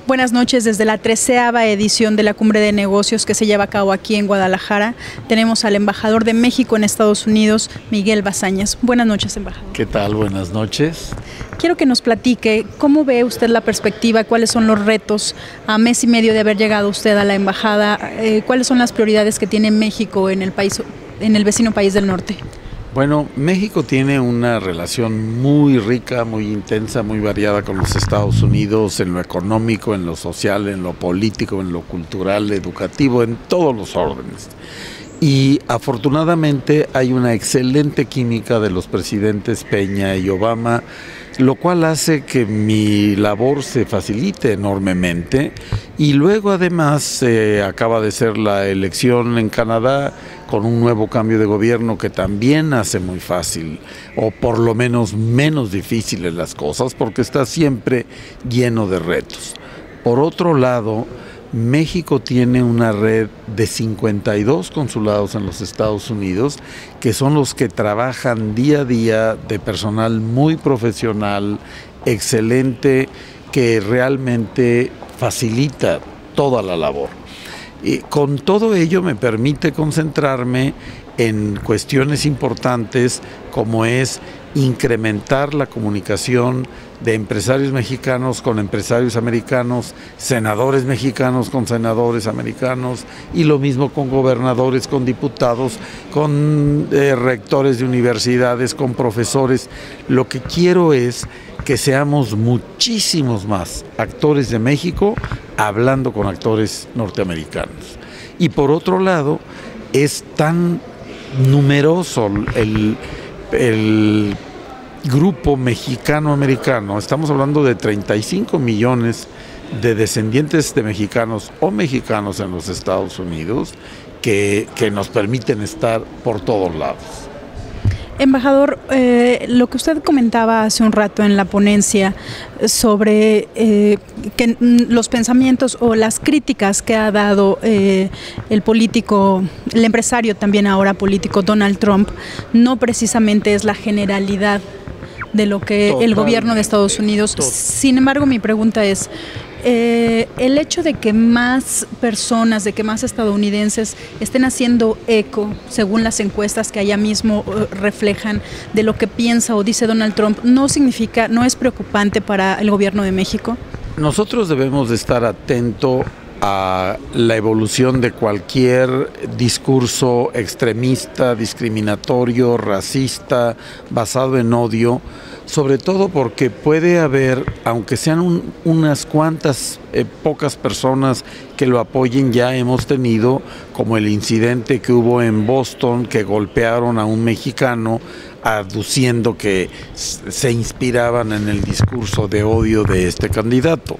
Buenas noches. Desde la 13ª edición de la Cumbre de Negocios que se lleva a cabo aquí en Guadalajara, tenemos al embajador de México en Estados Unidos, Miguel Bazañas. Buenas noches, embajador. ¿Qué tal? Buenas noches. Quiero que nos platique cómo ve usted la perspectiva, cuáles son los retos a mes y medio de haber llegado usted a la embajada, cuáles son las prioridades que tiene México en el país, en el vecino país del norte. Bueno, México tiene una relación muy rica, muy intensa, muy variada con los Estados Unidos en lo económico, en lo social, en lo político, en lo cultural, educativo, en todos los órdenes. Y afortunadamente hay una excelente química de los presidentes Peña y Obama, lo cual hace que mi labor se facilite enormemente. Y luego además acaba de ser la elección en Canadá con un nuevo cambio de gobierno que también hace muy fácil, o por lo menos difíciles las cosas, porque está siempre lleno de retos. Por otro lado, México tiene una red de 52 consulados en los Estados Unidos, que son los que trabajan día a día de personal muy profesional, excelente, que realmente facilita toda la labor. Y con todo ello me permite concentrarme en cuestiones importantes como es incrementar la comunicación de empresarios mexicanos con empresarios americanos, senadores mexicanos con senadores americanos y lo mismo con gobernadores, con diputados, con rectores de universidades, con profesores. Lo que quiero es que seamos muchísimos más actores de México hablando con actores norteamericanos. Y por otro lado, es tan numeroso el grupo mexicano-americano, estamos hablando de 35 millones de descendientes de mexicanos o mexicanos en los Estados Unidos que nos permiten estar por todos lados. Embajador, lo que usted comentaba hace un rato en la ponencia sobre que los pensamientos o las críticas que ha dado el político, el empresario también ahora político Donald Trump, no precisamente es la generalidad de lo que el gobierno de Estados Unidos. Sin embargo, mi pregunta es, el hecho de que más personas, de que más estadounidenses estén haciendo eco, según las encuestas que allá mismo reflejan, de lo que piensa o dice Donald Trump, ¿no significa, no es preocupante para el gobierno de México? Nosotros debemos de estar atentos a la evolución de cualquier discurso extremista, discriminatorio, racista, basado en odio, sobre todo porque puede haber, aunque sean unas cuantas pocas personas que lo apoyen, ya hemos tenido, como el incidente que hubo en Boston, que golpearon a un mexicano, aduciendo que se inspiraban en el discurso de odio de este candidato.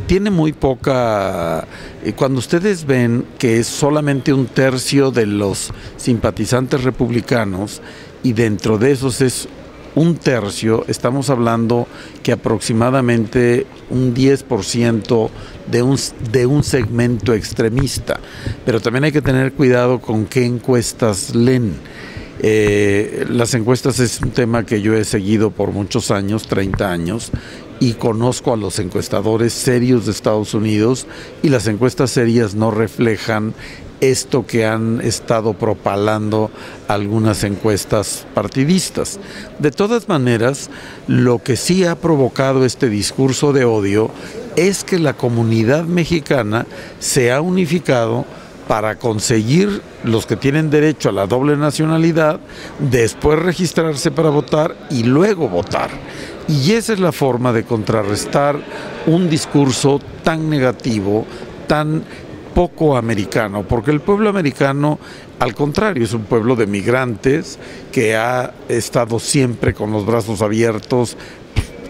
Tiene muy poca. Cuando ustedes ven que es solamente un tercio de los simpatizantes republicanos y dentro de esos es un tercio, estamos hablando que aproximadamente un 10% de un segmento extremista. Pero también hay que tener cuidado con qué encuestas leen. Las encuestas es un tema que yo he seguido por muchos años, 30 años, y conozco a los encuestadores serios de Estados Unidos, y las encuestas serias no reflejan esto que han estado propalando algunas encuestas partidistas. De todas maneras, lo que sí ha provocado este discurso de odio es que la comunidad mexicana se ha unificado para conseguir los que tienen derecho a la doble nacionalidad, después registrarse para votar y luego votar. Y esa es la forma de contrarrestar un discurso tan negativo, tan poco americano, porque el pueblo americano, al contrario, es un pueblo de migrantes que ha estado siempre con los brazos abiertos.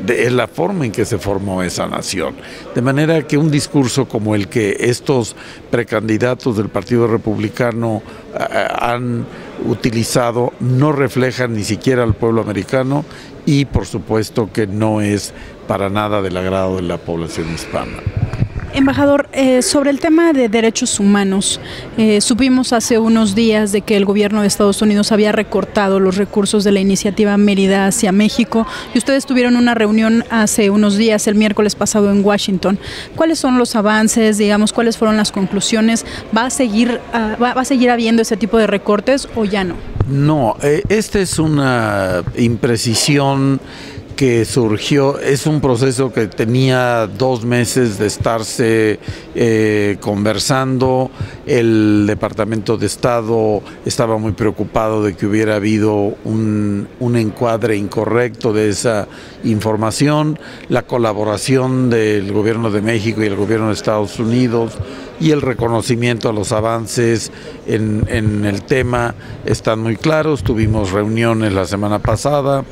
Es la forma en que se formó esa nación. De manera que un discurso como el que estos precandidatos del Partido Republicano han utilizado no refleja ni siquiera al pueblo americano y por supuesto que no es para nada del agrado de la población hispana. Embajador, sobre el tema de derechos humanos, supimos hace unos días de que el gobierno de Estados Unidos había recortado los recursos de la iniciativa Mérida hacia México y ustedes tuvieron una reunión hace unos días, el miércoles pasado en Washington. ¿Cuáles son los avances, digamos, cuáles fueron las conclusiones? ¿Va a seguir habiendo ese tipo de recortes o ya no? No, esta es una imprecisión que surgió, es un proceso que tenía 2 meses de estarse conversando. El Departamento de Estado estaba muy preocupado de que hubiera habido un encuadre incorrecto de esa información. La colaboración del Gobierno de México y el Gobierno de Estados Unidos y el reconocimiento a los avances en el tema están muy claros. Tuvimos reuniones la semana pasada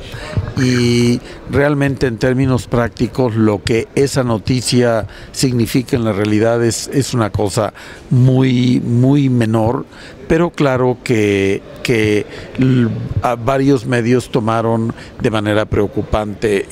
y realmente en términos prácticos lo que esa noticia significa en la realidad es una cosa muy menor, pero claro que varios medios tomaron de manera preocupante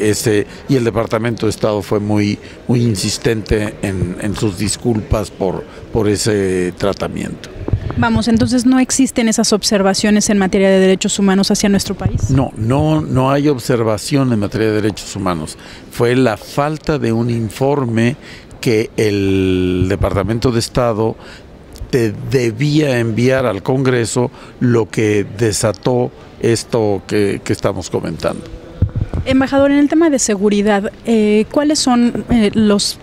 y el Departamento de Estado fue muy insistente en sus disculpas por ese tratamiento. Vamos, entonces no existen esas observaciones en materia de derechos humanos hacia nuestro país. No hay observación en materia de derechos humanos. Fue la falta de un informe que el Departamento de Estado debía enviar al Congreso, lo que desató esto que estamos comentando. Embajador, en el tema de seguridad, ¿cuáles son los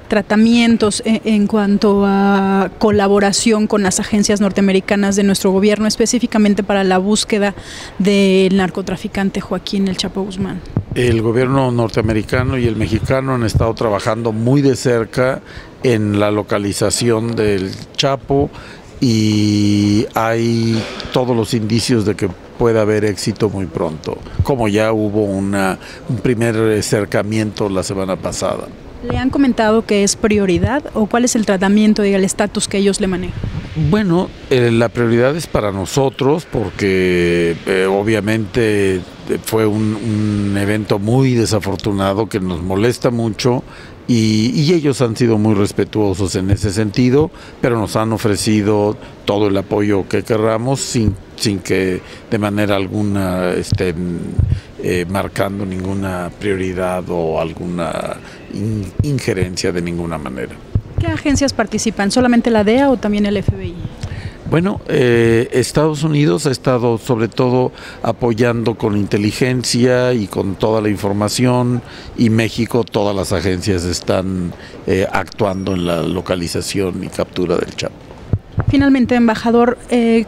tratamientos en cuanto a colaboración con las agencias norteamericanas de nuestro gobierno, específicamente para la búsqueda del narcotraficante Joaquín El Chapo Guzmán? El gobierno norteamericano y el mexicano han estado trabajando muy de cerca en la localización del Chapo y hay todos los indicios de que puede haber éxito muy pronto, como ya hubo un primer acercamiento la semana pasada. ¿Le han comentado que es prioridad o cuál es el tratamiento y el estatus que ellos le manejan? Bueno, la prioridad es para nosotros porque obviamente fue un evento muy desafortunado que nos molesta mucho y ellos han sido muy respetuosos en ese sentido, pero nos han ofrecido todo el apoyo que querramos sin que de manera alguna estén marcando ninguna prioridad o alguna injerencia de ninguna manera. ¿Qué agencias participan? ¿Solamente la DEA o también el FBI? Bueno, Estados Unidos ha estado sobre todo apoyando con inteligencia y con toda la información, y México, todas las agencias están actuando en la localización y captura del Chapo. Finalmente, embajador,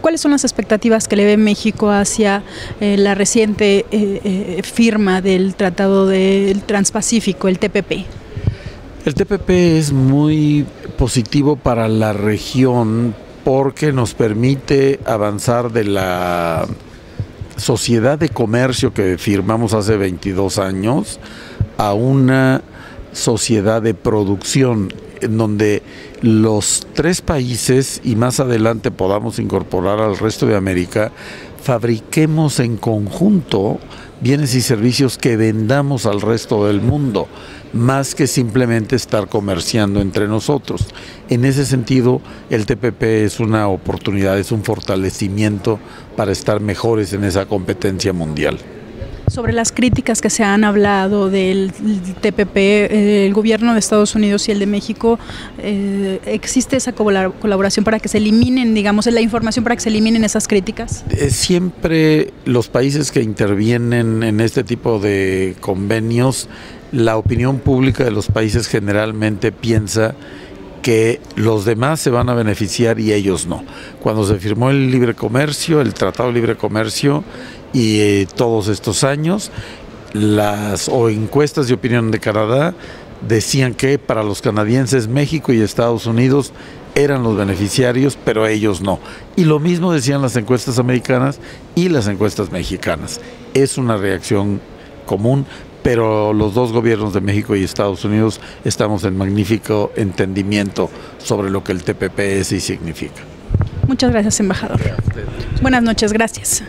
¿cuáles son las expectativas que le ve México hacia la reciente firma del Tratado del Transpacífico, el TPP? El TPP es muy positivo para la región porque nos permite avanzar de la sociedad de comercio que firmamos hace 22 años a una sociedad de producción en donde los 3 países y más adelante podamos incorporar al resto de América, fabriquemos en conjunto bienes y servicios que vendamos al resto del mundo, más que simplemente estar comerciando entre nosotros. En ese sentido, el TPP es una oportunidad, es un fortalecimiento para estar mejores en esa competencia mundial. Sobre las críticas que se han hablado del TPP, el gobierno de Estados Unidos y el de México, ¿existe esa colaboración para que se eliminen, digamos, la información para que se eliminen esas críticas? Siempre los países que intervienen en este tipo de convenios, la opinión pública de los países generalmente piensa que los demás se van a beneficiar y ellos no. Cuando se firmó el libre comercio, el Tratado de Libre Comercio, y todos estos años, las encuestas de opinión de Canadá decían que para los canadienses México y Estados Unidos eran los beneficiarios, pero ellos no. Y lo mismo decían las encuestas americanas y las encuestas mexicanas. Es una reacción común, pero los dos gobiernos de México y Estados Unidos estamos en magnífico entendimiento sobre lo que el TPP es y significa. Muchas gracias, embajador. Buenas noches, gracias.